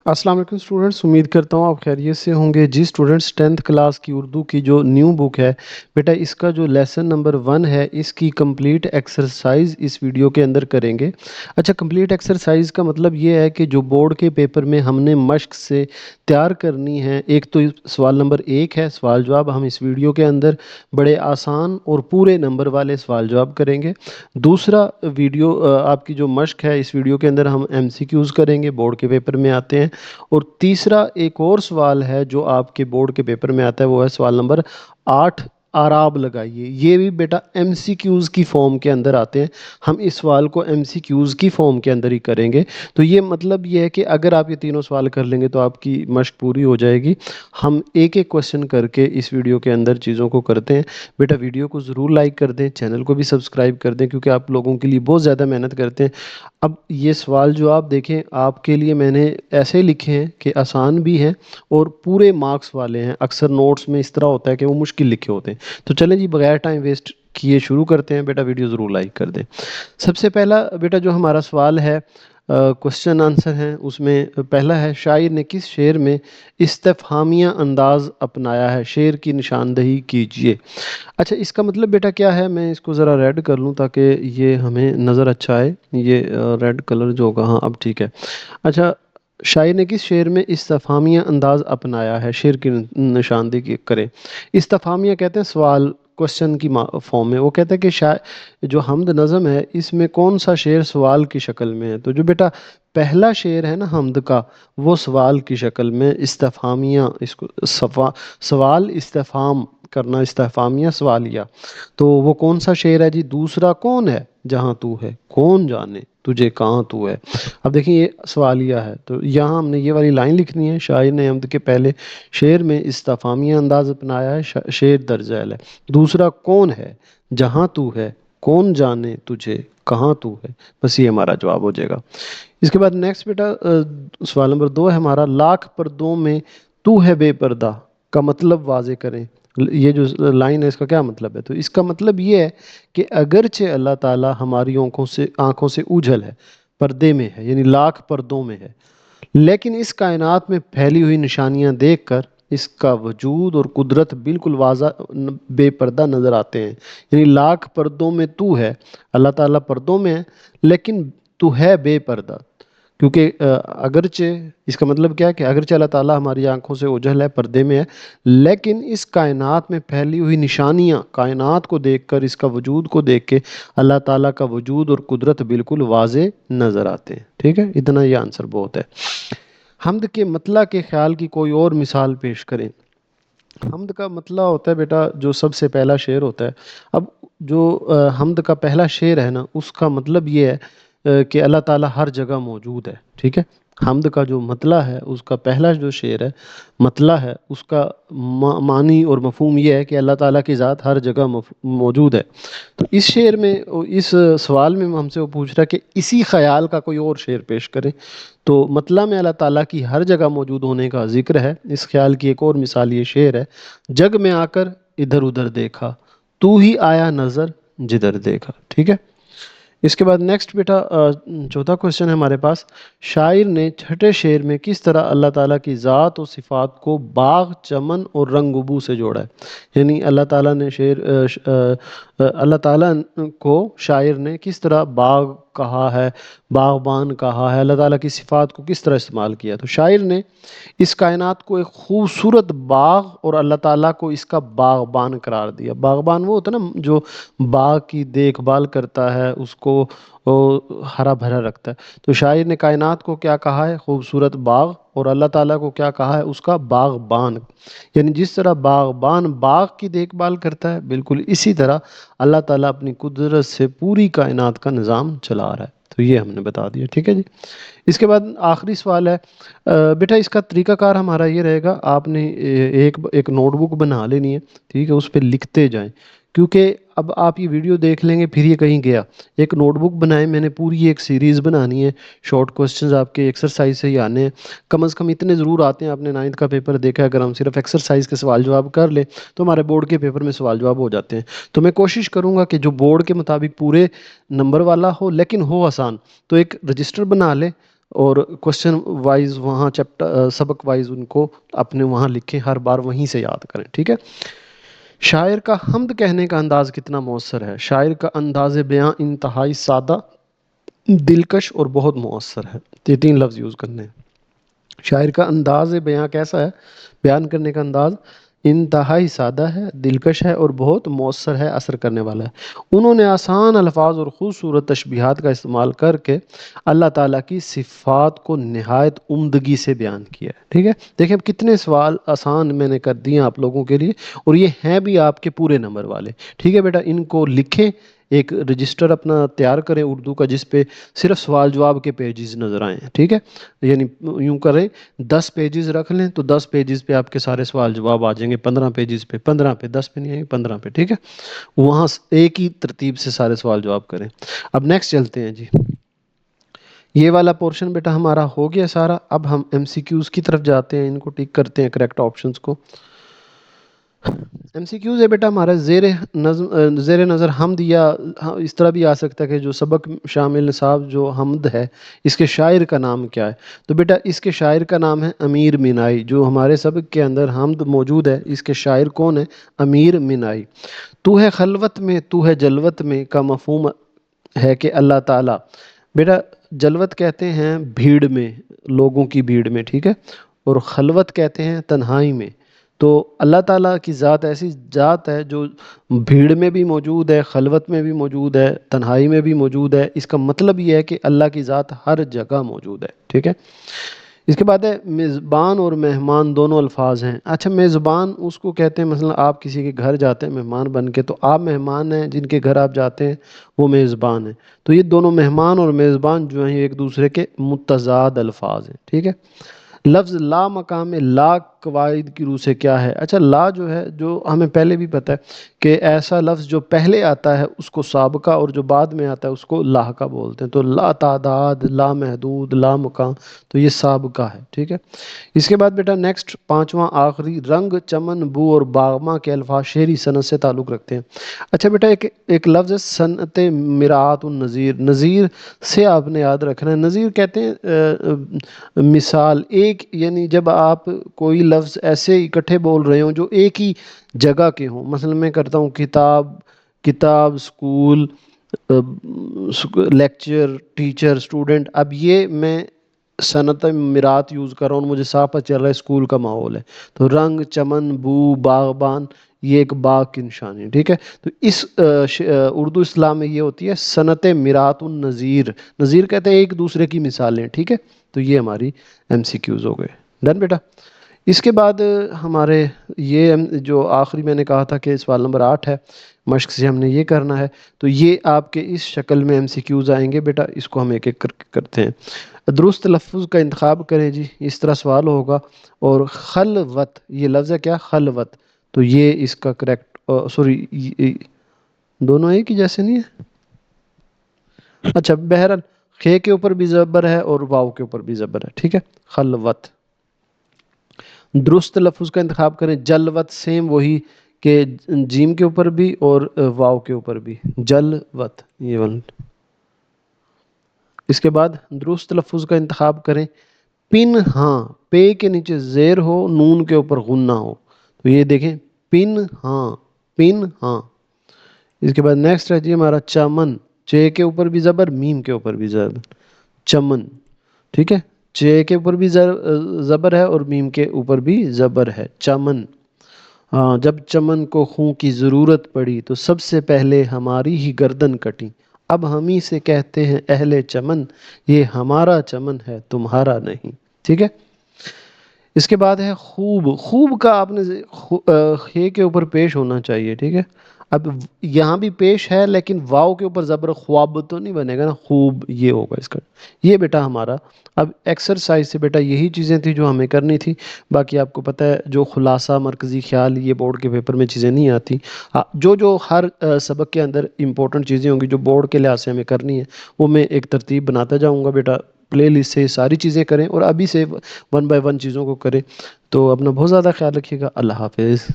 अस्सलाम वालेकुम स्टूडेंट्स, उम्मीद करता हूँ आप खैरियत से होंगे। जी स्टूडेंट्स, 10th क्लास की उर्दू की जो न्यू बुक है बेटा, इसका जो लेसन नंबर 1 है इसकी कंप्लीट एक्सरसाइज इस वीडियो के अंदर करेंगे। अच्छा, कंप्लीट एक्सरसाइज का मतलब ये है कि जो बोर्ड के पेपर में हमने मश्क से तैयार करनी है। एक तो सवाल नंबर 1 है सवाल जवाब, हम इस वीडियो के अंदर बड़े आसान और पूरे नंबर वाले सवाल जवाब करेंगे। दूसरा वीडियो आपकी जो मश्क है, इस वीडियो के अंदर हम MCQs करेंगे, बोर्ड के पेपर में आते हैं। और तीसरा एक और सवाल है जो आपके बोर्ड के पेपर में आता है, वो है सवाल नंबर 8, आराब लगाइए। ये भी बेटा MCQs की फॉर्म के अंदर आते हैं। हम इस सवाल को MCQs की फॉर्म के अंदर ही करेंगे। तो ये मतलब ये है कि अगर आप ये तीनों सवाल कर लेंगे तो आपकी मश्क पूरी हो जाएगी। हम एक एक क्वेश्चन करके इस वीडियो के अंदर चीज़ों को करते हैं। बेटा वीडियो को ज़रूर लाइक कर दें, चैनल को भी सब्सक्राइब कर दें, क्योंकि आप लोगों के लिए बहुत ज़्यादा मेहनत करते हैं। अब ये सवाल जो आप देखें, आपके लिए मैंने ऐसे लिखे हैं कि आसान भी हैं और पूरे मार्क्स वाले हैं। अक्सर नोट्स में इस तरह होता है कि वो मुश्किल लिखे होते हैं। तो चलें जी, बगैर टाइम वेस्ट किए शुरू करते हैं। बेटा वीडियो ज़रूर लाइक कर दें। सबसे पहला बेटा जो हमारा सवाल है, क्वेश्चन आंसर है, उसमें पहला है, शायर ने किस शेर में इस्तिफ़हामिया अंदाज़ अपनाया है? शेर की निशानदही कीजिए। अच्छा, इसका मतलब बेटा क्या है, मैं इसको ज़रा रेड कर लूँ ताकि ये हमें नज़र अच्छा आए। ये रेड कलर जो होगा, हाँ अब ठीक है। अच्छा, शायर ने किस शेर में इस्तिफ़हामिया अंदाज़ अपनाया है? शेर की निशानदेही करें। इस्तिफ़हामिया कहते हैं सवाल, क्वेश्चन की फॉर्म में। वो कहता है कि शायर जो हमद नज़म है इसमें कौन सा शेर सवाल की शक्ल में है? तो जो बेटा पहला शेर है ना हमद का, वो सवाल की शक्ल में इस्तिफ़हामिया, इसको सवाल इस्तिफ़हाम करना, इस्तिफ़हामिया सवालिया। तो वो कौन सा शेर है जी? दूसरा कौन है जहाँ तू है, कौन जाने तुझे कहाँ तू है। अब देखिए ये सवालिया है, तो यहाँ हमने ये वाली लाइन लिखनी है, शायर ने हमद के पहले शेर में इस्तिफ़हामिया अंदाज अपनाया है, शेर दर्जैल है। दूसरा कौन है जहाँ तू है, कौन जाने तुझे कहाँ तू है। बस ये हमारा जवाब हो जाएगा। इसके बाद नेक्स्ट बेटा सवाल नंबर 2 है हमारा, लाख पर्दों में तू है बेपर्दा का मतलब वाजे करें। ये जो लाइन है इसका क्या मतलब है? तो इसका मतलब ये है कि अगरचे अल्लाह ताला हमारी आंखों से ऊझल है, पर्दे में है, यानी लाख पर्दों में है, लेकिन इस कायनात में फैली हुई निशानियां देखकर इसका वजूद और कुदरत बिल्कुल वाज़ा बेपर्दा नज़र आते हैं। यानी लाख पर्दों में तू है, अल्लाह ताला पर्दों में है, लेकिन तू है बेपर्दा। क्योंकि अगरचे, इसका मतलब क्या है कि अगरचे अल्लाह ताला हमारी आंखों से ओझल है, पर्दे में है, लेकिन इस कायनात में फैली हुई निशानियाँ, कायनात को देखकर, इसका वजूद को देख के अल्लाह ताला का वजूद और कुदरत बिल्कुल वाज़े नज़र आते हैं। ठीक है, इतना ये आंसर बहुत है। हमद के मतला के ख्याल की कोई और मिसाल पेश करें। हमद का मतला होता है बेटा जो सबसे पहला शेर होता है। अब जो हमद का पहला शेर है ना, उसका मतलब ये है कि अल्लाह ताला हर जगह मौजूद है। ठीक है, हमद का जो मतला है, उसका पहला जो शेर है, मतला है, उसका मानी और मफहूम ये है कि अल्लाह ताला की ज़ात हर जगह मौजूद है। तो इस शेर में, इस सवाल में हमसे वो पूछ रहा है कि इसी ख्याल का कोई और शेर पेश करें। तो मतला में अल्लाह ताला की हर जगह मौजूद होने का जिक्र है। इस ख्याल की एक और मिसाल ये शेर है, जग में आकर इधर उधर देखा, तू ही आया नज़र जिधर देखा। ठीक है, इसके बाद नेक्स्ट बेटा चौथा क्वेश्चन है हमारे पास, शायर ने छठे शेर में किस तरह अल्लाह ताला की ज़ात और सिफ़ात को बाग, चमन और रंगबू से जोड़ा है? यानी अल्लाह ताला ने अल्लाह ताला को शायर ने किस तरह बाग कहा है, बागबान कहा है, अल्लाह ताला की सिफ़ात को किस तरह इस्तेमाल किया? तो शायर ने इस कायनात को एक खूबसूरत बाग और अल्लाह ताला को इसका बागबान करार दिया। बागबान वो होता है ना जो बाग की देखभाल करता है, उसको वो हरा भरा रखता है। तो शायर ने कायनात को क्या कहा है? खूबसूरत बाग। और अल्लाह ताला को क्या कहा है? उसका बागबान। यानी जिस तरह बागबान बाग की देखभाल करता है, बिल्कुल इसी तरह अल्लाह ताला अपनी कुदरत से पूरी कायनात का निज़ाम चला रहा है। तो ये हमने बता दिया। ठीक है जी, इसके बाद आखिरी सवाल है बेटा, इसका तरीकाकार हमारा ये रहेगा, आपने एक एक नोटबुक बना लेनी है। ठीक है, उस पर लिखते जाएं, क्योंकि अब आप ये वीडियो देख लेंगे फिर ये कहीं गया। एक नोटबुक बनाए, मैंने पूरी एक सीरीज़ बनानी है, शॉर्ट क्वेश्चंस आपके एक्सरसाइज से ही आने हैं। कम से कम इतने ज़रूर आते हैं, आपने 9th का पेपर देखा है, अगर हम सिर्फ एक्सरसाइज के सवाल जवाब कर ले तो हमारे बोर्ड के पेपर में सवाल जवाब हो जाते हैं। तो मैं कोशिश करूँगा कि जो बोर्ड के मुताबिक पूरे नंबर वाला हो, लेकिन हो आसान। तो एक रजिस्टर बना ले, اور کوشچن وائز وہاں چیپٹر سبق وائز ان کو اپنے وہاں لکھیں، ہر بار وہیں سے یاد کریں، ٹھیک ہے۔ شاعر کا حمد کہنے کا انداز کتنا مؤثر ہے؟ شاعر کا انداز بیاں انتہائی سادہ، دلکش اور بہت مؤثر ہے۔ یہ 3 لفظ یوز کرنے ہیں۔ شاعر کا انداز بیاں کیسا ہے؟ بیان کرنے کا انداز انتہائی سادہ ہے، دلکش ہے اور بہت مؤثر ہے، اثر کرنے والا ہے۔ انہوں نے آسان الفاظ اور خوبصورت تشبیہات کا استعمال کر کے اللہ تعالیٰ کی صفات کو نہایت عمدگی سے بیان کیا ہے، ٹھیک ہے۔ دیکھیں اب کتنے سوال آسان میں نے کر دیے آپ لوگوں کے لیے، اور یہ ہیں بھی آپ کے پورے نمبر والے، ٹھیک ہے بیٹا۔ ان کو لکھیں، ایک رجسٹر اپنا تیار کریں اردو کا، جس پہ صرف سوال جواب کے پیجز نظر آئیں، ٹھیک ہے۔ یعنی یوں کریں 10 پیجز رکھ لیں تو 10 پیجز پہ آپ کے سارے سوال جواب آ جائیں گے، 15 پیجز پہ، 15 پہ، 10 پہ نہیں آئیں گے، 15 پہ، ٹھیک ہے۔ وہاں ایک ہی ترتیب سے سارے سوال جواب کریں۔ اب نیکسٹ چلتے ہیں جی۔ یہ والا پورشن بیٹا ہمارا ہو گیا سارا۔ اب ہم ایم سی کیوز کی طرف جاتے ہیں، ان کو ٹک کرتے ہیں کریکٹ آپشنز کو۔ ایم سی کیوز ہے بیٹا ہمارا زیر نظر حمد، یا اس طرح بھی آ سکتا ہے کہ جو سبق شامل نصاب جو حمد ہے، اس کے شاعر کا نام کیا ہے؟ تو بیٹا اس کے شاعر کا نام ہے امیر مینائی۔ جو ہمارے سبق کے اندر حمد موجود ہے، اس کے شاعر کون ہے؟ امیر مینائی۔ تو ہے خلوت میں تو ہے جلوت میں کا مفہوم ہے کہ اللہ تعالیٰ، بیٹا جلوت کہتے ہیں بھیڑ میں، لوگوں کی بھیڑ میں، ٹھیک ہے، اور خلوت کہتے ہیں تنہائی میں۔ تو اللہ تعالیٰ کی ذات ایسی ذات ہے جو بھیڑ میں بھی موجود ہے، خلوت میں بھی موجود ہے، تنہائی میں بھی موجود ہے۔ اس کا مطلب یہ ہے کہ اللہ کی ذات ہر جگہ موجود ہے، ٹھیک ہے۔ اس کے بعد ہے میزبان اور مہمان دونوں الفاظ ہیں۔ اچھا میزبان اس کو کہتے ہیں، مثلا آپ کسی کے گھر جاتے ہیں مہمان بن کے، تو آپ مہمان ہیں، جن کے گھر آپ جاتے ہیں وہ میزبان ہیں۔ تو یہ دونوں مہمان اور میزبان جو ہیں ایک دوسرے کے متضاد الفاظ ہیں، ٹھیک ہے۔ لفظ لا مقام لا قواعد کی روح سے کیا ہے؟ اچھا لا جو ہے، جو ہمیں پہلے بھی پتہ ہے کہ ایسا لفظ جو پہلے آتا ہے اس کو سابقہ، اور جو بعد میں آتا ہے اس کو لاحقہ بولتے ہیں۔ تو لا تعداد، لا محدود، لا مقام، تو یہ سابقہ ہے، ٹھیک ہے۔ اس کے بعد بیٹا نیکسٹ 5واں آخری، رنگ، چمن، بو اور باغماں کے الفاظ شعری صنعت سے تعلق رکھتے ہیں۔ اچھا بیٹا ایک لفظ ہے صنعت مرآت النظیر۔ نظیر سے آپ نے یاد رکھنا ہے، نظیر کہتے ہیں مثال ایک، یعنی جب آپ کوئی لفظ ایسے اکٹھے بول رہے ہوں جو ایک ہی جگہ کے ہوں۔ مثلا میں کرتا ہوں کتاب، سکول، لیکچر، ٹیچر، اسٹوڈنٹ۔ اب یہ میں صنعت مرات یوز کر رہا ہوں، مجھے صاف پتہ چل رہا ہے اسکول کا ماحول ہے۔ تو رنگ، چمن، بو، باغبان، یہ ایک باغ کی نشانی ہے، ٹھیک ہے۔ تو اس اردو اسلام میں یہ ہوتی ہے صنعت مرات النظیر۔ نظیر کہتے ہیں ایک دوسرے کی مثالیں، ٹھیک ہے۔ تو یہ ہماری ایم سی کیوز ہو گئے، ڈن بیٹا۔ اس کے بعد ہمارے یہ جو آخری میں نے کہا تھا کہ سوال نمبر 8 ہے، مشق سے ہم نے یہ کرنا ہے، تو یہ آپ کے اس شکل میں ایم سی کیوز آئیں گے بیٹا۔ اس کو ہم ایک ایک کر کے کرتے ہیں۔ درست تلفظ کا انتخاب کریں جی، اس طرح سوال ہوگا۔ اور خلوت، یہ لفظ ہے کیا؟ خلوت، تو یہ اس کا کریکٹ، سوری دونوں ایک ہی جیسے نہیں ہے؟ اچھا بہرحال خے کے اوپر بھی زبر ہے اور واو کے اوپر بھی زبر ہے، ٹھیک ہے۔ خلوت۔ درست لفظ کا انتخاب کریں، جلوت، سیم وہی کہ جیم کے اوپر بھی اور واو کے اوپر بھی، جلوت، یہ ون۔ اس کے بعد درست لفظ کا انتخاب کریں، پن ہاں، پے کے نیچے زیر ہو، نون کے اوپر غنہ ہو۔ تو یہ دیکھیں پن ہاں، پن ہاں۔ اس کے بعد نیکسٹ ہے جی ہمارا چمن، چے کے اوپر بھی زبر، میم کے اوپر بھی زبر، چمن، ٹھیک ہے۔ چے کے اوپر بھی زبر ہے اور میم کے اوپر بھی زبر ہے، چمن۔ ہاں، جب چمن کو خوں کی ضرورت پڑی تو سب سے پہلے ہماری ہی گردن کٹی، اب ہم ہی سے کہتے ہیں اہل چمن، یہ ہمارا چمن ہے تمہارا نہیں، ٹھیک ہے۔ اس کے بعد ہے خوب۔ خوب کا آپ نے خے کے اوپر پیش ہونا چاہیے، ٹھیک ہے۔ اب یہاں بھی پیش ہے لیکن واو کے اوپر زبر، خواب تو نہیں بنے گا نا، خوب یہ ہوگا اس کا۔ یہ بیٹا ہمارا اب ایکسرسائز سے بیٹا یہی چیزیں تھیں جو ہمیں کرنی تھی۔ باقی آپ کو پتہ ہے جو خلاصہ، مرکزی خیال، یہ بورڈ کے پیپر میں چیزیں نہیں آتی۔ جو ہر سبق کے اندر امپورٹنٹ چیزیں ہوں گی جو بورڈ کے لحاظ سے ہمیں کرنی ہے، وہ میں ایک ترتیب بناتا جاؤں گا بیٹا۔ پلے لسٹ سے ساری چیزیں کریں اور ابھی سے 1 بائی 1 چیزوں کو کریں۔ تو اپنا بہت زیادہ خیال رکھیے گا۔ اللہ حافظ۔